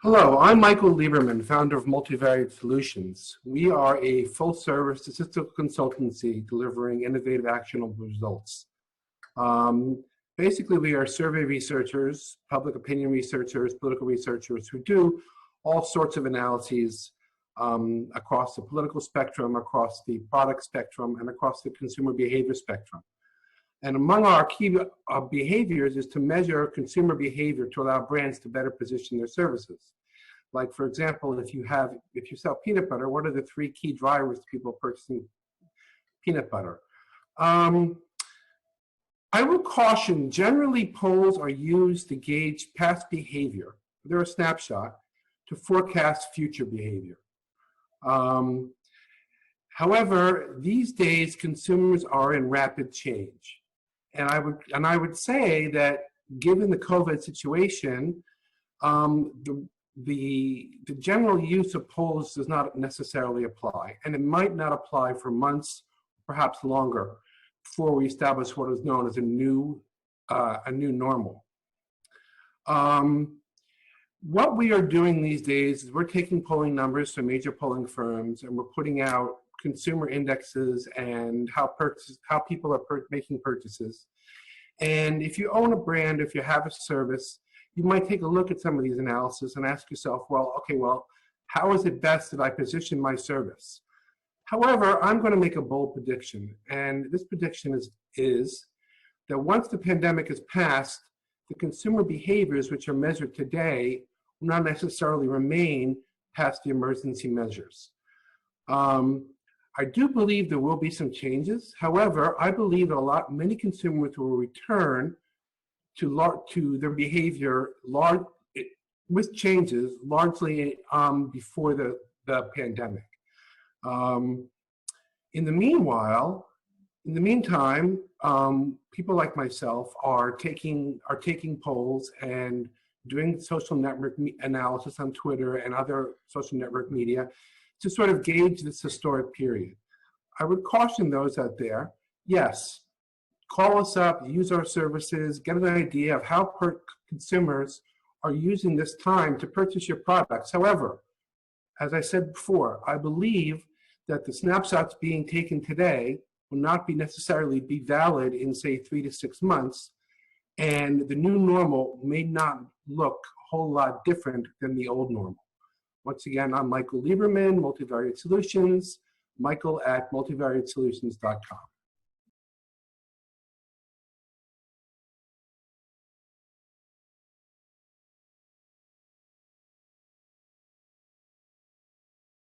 Hello, I'm Michael Lieberman, founder of Multivariate Solutions. We are a full-service statistical consultancy delivering innovative, actionable results. Basically, we are survey researchers, public opinion researchers, political researchers who do all sorts of analyses across the political spectrum, across the product spectrum, and across the consumer behavior spectrum. And among our key behaviors is to measure consumer behavior to allow brands to better position their services. Like, for example, if you sell peanut butter, what are the three key drivers to people purchasing peanut butter? I would caution, generally polls are used to gauge past behavior. They're a snapshot to forecast future behavior. However, these days consumers are in rapid change. And I would say that given the COVID situation, the general use of polls does not necessarily apply, and it might not apply for months, perhaps longer, before we establish what is known as a new normal. What we are doing these days is we're taking polling numbers from major polling firms, and we're putting out consumer indexes and how people are making purchases. And if you own a brand, if you have a service, you might take a look at some of these analysis and ask yourself, well, okay, how is it best that I position my service? However, I'm going to make a bold prediction, and this prediction is that once the pandemic is past, the consumer behaviors which are measured today will not necessarily remain past the emergency measures. I do believe there will be some changes. However, I believe that many consumers will return to their behavior with changes largely before the pandemic. In the meantime, people like myself are taking polls and doing social network analysis on Twitter and other social network media to sort of gauge this historic period. I would caution those out there, yes, call us up, use our services, get an idea of how consumers are using this time to purchase your products. However, as I said before, I believe that the snapshots being taken today will not necessarily be valid in, say, 3 to 6 months, and the new normal may not look a whole lot different than the old normal. Once again, I'm Michael Lieberman, Multivariate Solutions, Michael at multivariatesolutions.com.